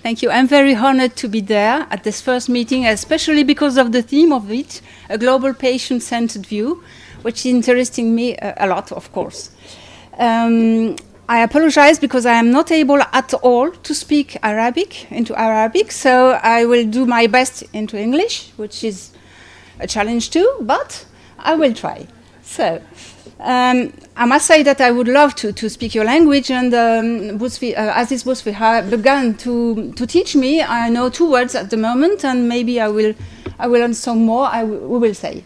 Thank you. I'm very honored to be there at this first meeting, especially because of the theme of it, a global patient-centered view, which is interesting me a lot, of course. I apologize because I am not able at all to speak into Arabic, so I will do my best into English, which is a challenge too, but I will try. So, I must say that I would love to speak your language, and Aziz Bousfi began to teach me. I know 2 words at the moment, and maybe I will learn some more. We will say.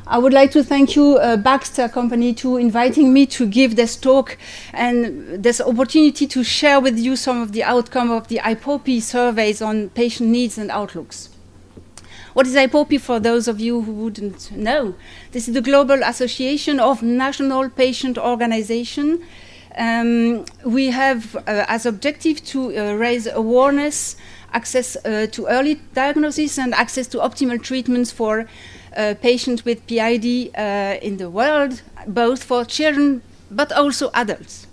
I would like to thank you, Baxter Company, to inviting me to give this talk and this opportunity to share with you some of the outcome of the IPOPI surveys on patient needs and outlooks. What is IPOPI for those of you who wouldn't know? This is the Global Association of National Patient Organizations. We have as objective to raise awareness, access to early diagnosis and access to optimal treatments for patients with PID in the world, both for children but also adults.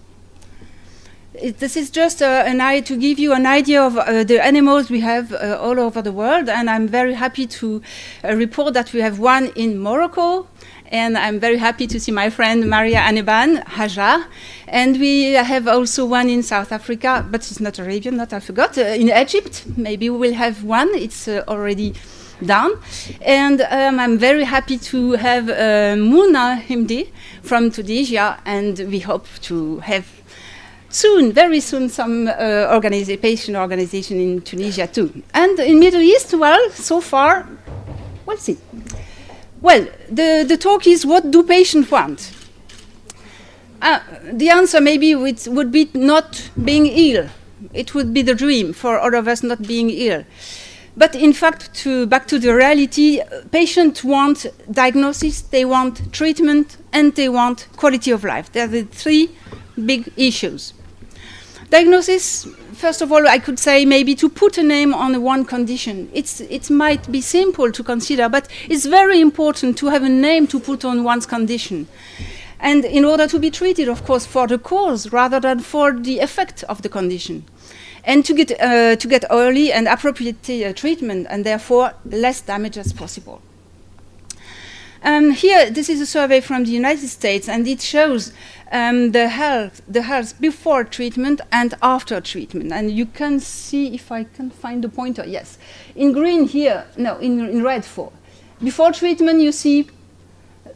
This is just to give you an idea of the animals we have all over the world, and I'm very happy to report that we have one in Morocco, and I'm very happy to see my friend Maria Aneban, Hajar, and we have also one in South Africa, but it's not Arabian, not I forgot, in Egypt. Maybe we will have one, it's already done. And I'm very happy to have Mouna Himdi from Tunisia, and we hope to have soon, very soon, some patient organization in Tunisia too. And in Middle East, well, so far, we'll see. Well, the talk is, what do patients want? The answer maybe would be not being ill. It would be the dream for all of us, not being ill. But in fact, back to the reality, patients want diagnosis, they want treatment, and they want quality of life. They are the 3 big issues. Diagnosis, first of all, I could say maybe to put a name on one condition. It might be simple to consider, but it's very important to have a name to put on one's condition. And in order to be treated, of course, for the cause rather than for the effect of the condition. And to get early and appropriate treatment, and therefore less damage as possible. Here, this is a survey from the United States, and it shows the health before treatment and after treatment. And you can see, if I can find the pointer, yes. In green here, no, in red for. Before treatment, you see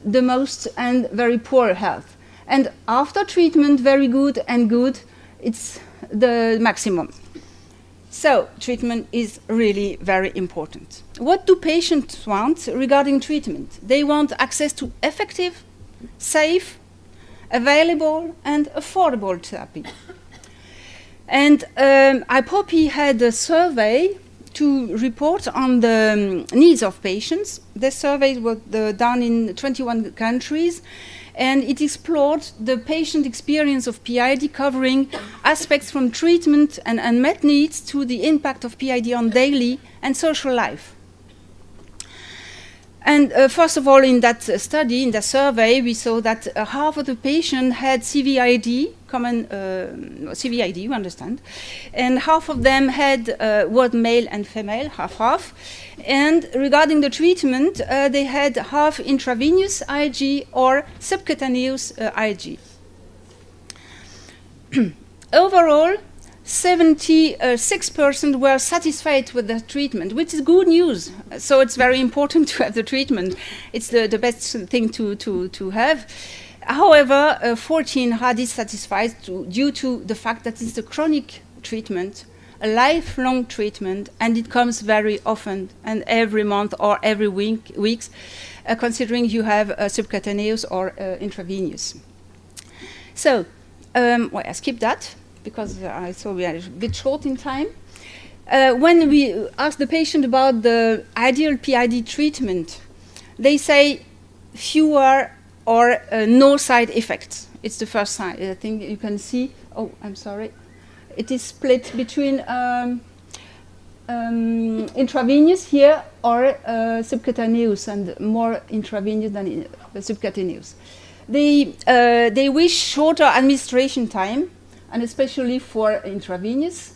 the most and very poor health. And after treatment, very good and good, it's the maximum. So treatment is really very important. What do patients want regarding treatment? They want access to effective, safe, available, and affordable therapy. And IPOPI had a survey to report on the needs of patients. The survey was done in 21 countries, and it explored the patient experience of PID, covering aspects from treatment and unmet needs to the impact of PID on daily and social life. And first of all, in that study, in the survey, we saw that half of the patients had CVID, CVID, you understand, and half of them had both male and female, half. And regarding the treatment, they had half intravenous IG or subcutaneous IG. Overall, 76% were satisfied with the treatment, which is good news. So it's very important to have the treatment. It's the best thing to have. However, 14 are dissatisfied due to the fact that it's a chronic treatment, a lifelong treatment, and it comes very often and every month or every weeks, considering you have subcutaneous or intravenous. So, well, I skip that, because I saw we are a bit short in time. When we ask the patient about the ideal PID treatment, they say fewer or no side effects. It's the first sign. I think you can see. Oh, I'm sorry. It is split between intravenous here or subcutaneous, and more intravenous than subcutaneous. They wish shorter administration time, and especially for intravenous.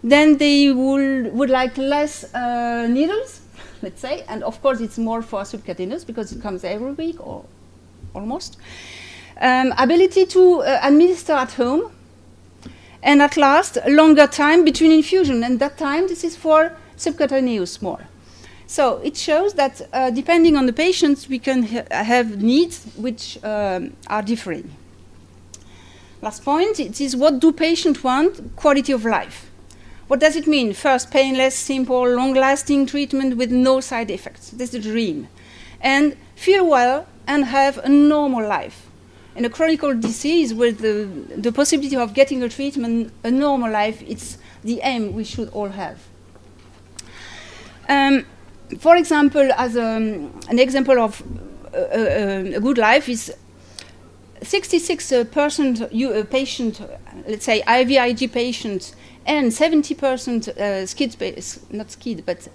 then they would like less needles, let's say, and of course it's more for subcutaneous because it comes every week or almost. Ability to administer at home, and at last, a longer time between infusion, and that time this is for subcutaneous more. So it shows that depending on the patients, we can have needs which are differing. Last point, it is what do patients want? Quality of life. What does it mean? First, painless, simple, long-lasting treatment with no side effects. That's the dream. And feel well and have a normal life. In a chronic disease with the possibility of getting a treatment, a normal life, it's the aim we should all have. For example, as an example of a good life is 66% patient, let's say IVIG patients, and 70% not SCID, but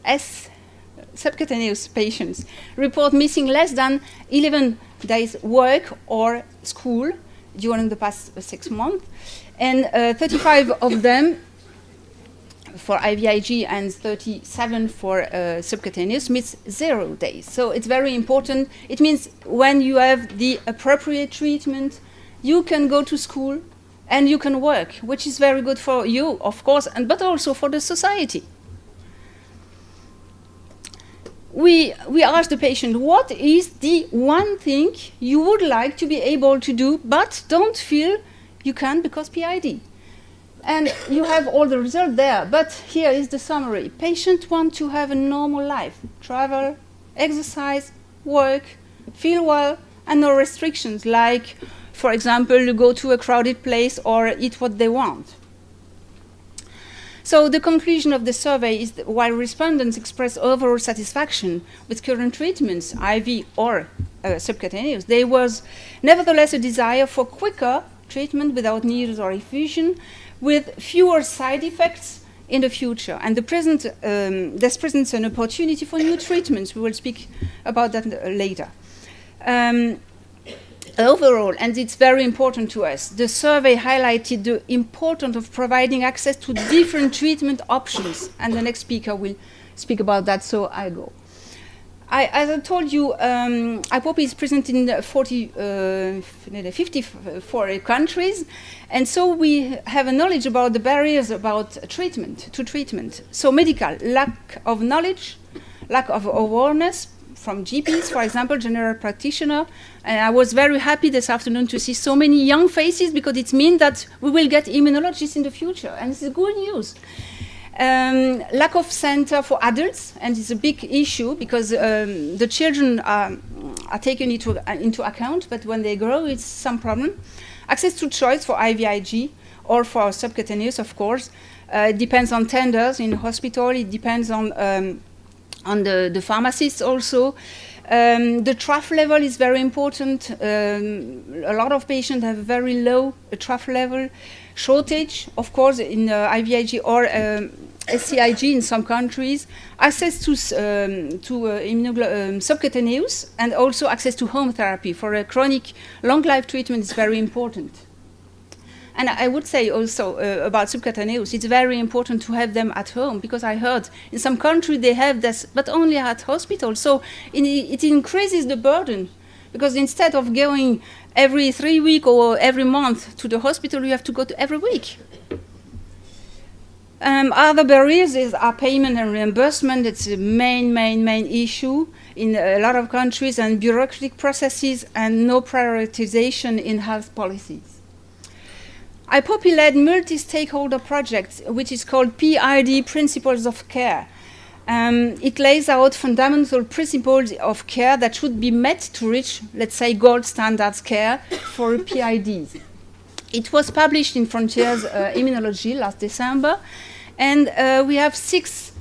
subcutaneous patients report missing less than 11 days work or school during the past 6 months, and 35 of them for IVIG and 37 for subcutaneous miss 0 days. So it's very important. It means when you have the appropriate treatment, you can go to school and you can work, which is very good for you, of course, but also for the society. We ask the patient, what is the one thing you would like to be able to do, but don't feel you can because PID? And you have all the results there, but here is the summary. Patients want to have a normal life, travel, exercise, work, feel well, and no restrictions, like, for example, you go to a crowded place or eat what they want. So the conclusion of the survey is that while respondents express overall satisfaction with current treatments, IV or subcutaneous, there was nevertheless a desire for quicker treatment without needles or infusion, with fewer side effects in the future. And this presents an opportunity for new treatments. We will speak about that later. Overall, and it's very important to us, the survey highlighted the importance of providing access to different treatment options. And the next speaker will speak about that, so I go. As I told you, IPOP is present in 54 countries, and so we have a knowledge about the barriers about treatment. So medical, lack of knowledge, lack of awareness from GPs, for example, general practitioner. And I was very happy this afternoon to see so many young faces, because it means that we will get immunologists in the future, and this is good news. Lack of center for adults, and it's a big issue because the children are taken into account, but when they grow, it's some problem. Access to choice for IVIG or for subcutaneous, of course. It depends on tenders in the hospital. It depends on the pharmacists also. The trough level is very important. A lot of patients have very low trough level. Shortage, of course, in IVIG or SCIG in some countries. Access to subcutaneous, and also access to home therapy for a chronic long life treatment is very important. And I would say also about subcutaneous, it's very important to have them at home, because I heard in some countries they have this, but only at hospital. So it increases the burden, because instead of going every 3 weeks or every month to the hospital, you have to go to every week. Other barriers are payment and reimbursement. It's a main issue in a lot of countries, and bureaucratic processes and no prioritization in health policies. IPOP led multi-stakeholder project, which is called PID Principles of Care. It lays out fundamental principles of care that should be met to reach, let's say, gold standards care for PIDs. It was published in Frontiers Immunology last December, and we have 6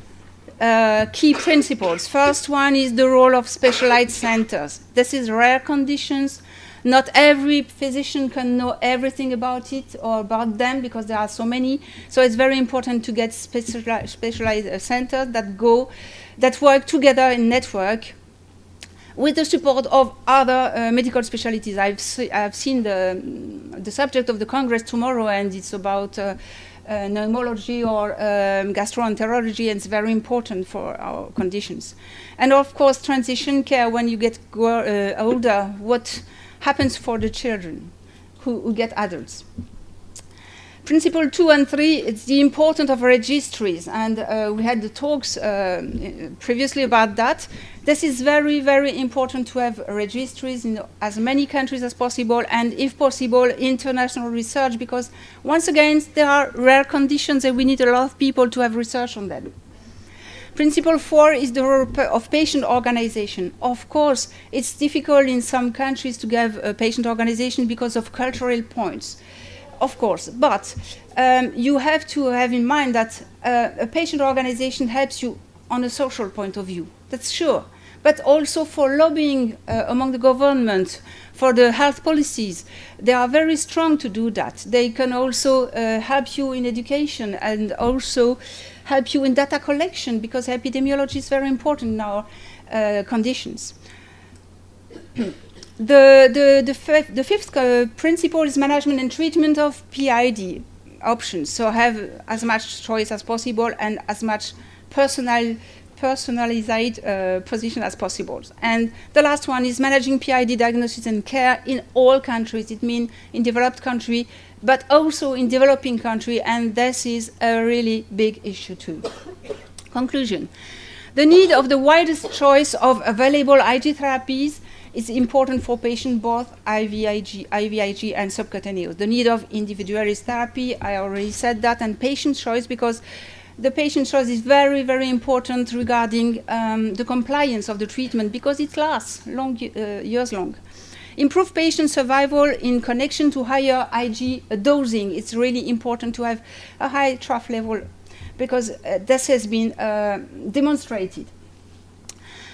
key principles. First one is the role of specialized centers. This is rare conditions. Not every physician can know everything about it or about them, because there are so many. So it's very important to get specialized centers that work together in network with the support of other medical specialties. I've seen the subject of the Congress tomorrow, and it's about pneumology or gastroenterology, and it's very important for our conditions. And of course, transition care when you get older, what happens for the children who get adults. Principle 2 and 3, it's the importance of registries, and we had the talks previously about that. This is very, very important to have registries in as many countries as possible, and if possible, international research, because once again, there are rare conditions and we need a lot of people to have research on them. Principle 4 is the role of patient organization. Of course, it's difficult in some countries to have a patient organization because of cultural points. Of course, but you have to have in mind that a patient organization helps you on a social point of view, that's sure, but also for lobbying among the government, for the health policies. They are very strong to do that. They can also help you in education and also help you in data collection, because epidemiology is very important in our conditions. The fifth principle is management and treatment of PID options. So have as much choice as possible and as much personalized position as possible. And the last one is managing PID diagnosis and care in all countries. It means in developed country, but also in developing country, and this is a really big issue too. Conclusion. The need of the widest choice of available IG therapies is important for patients both IVIG and subcutaneous. The need of individualist therapy, I already said that, and patient choice, because the patient choice is very, very important regarding the compliance of the treatment, because it lasts years long. Improve patient survival in connection to higher IG dosing. It's really important to have a high trough level, because this has been demonstrated.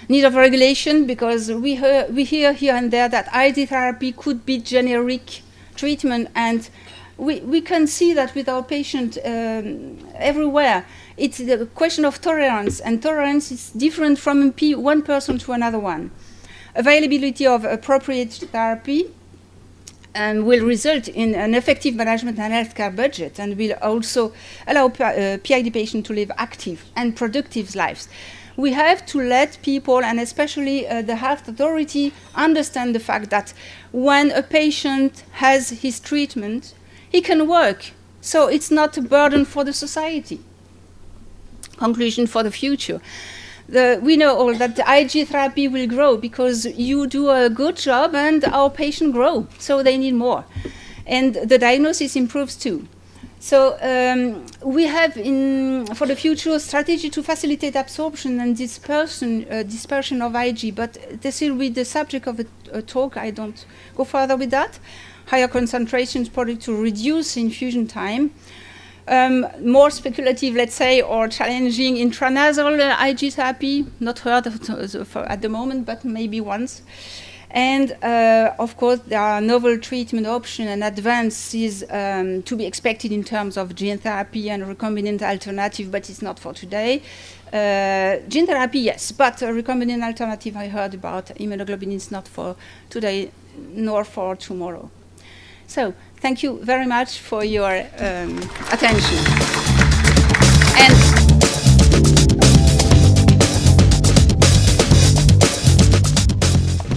Need of regulation, because we hear here and there that IG therapy could be generic treatment, and we can see that with our patient everywhere. It's the question of tolerance, and tolerance is different from one person to another one. Availability of appropriate therapy will result in an effective management and healthcare budget, and will also allow PID patients to live active and productive lives. We have to let people, and especially the health authority, understand the fact that when a patient has his treatment, he can work. So it's not a burden for the society. Conclusion for the future. We know all that the IG therapy will grow because you do a good job and our patients grow, so they need more. And the diagnosis improves too. So we have for the future strategy to facilitate absorption and dispersion of IG, but this will be the subject of a talk. I don't go further with that. Higher concentrations product to reduce infusion time. More speculative, let's say, or challenging intranasal IG therapy, not heard of at the moment, but maybe once. And of course, there are novel treatment options and advances to be expected in terms of gene therapy and recombinant alternative, but it's not for today. Gene therapy, yes, but recombinant alternative I heard about immunoglobulin is not for today nor for tomorrow. So thank you very much for your attention.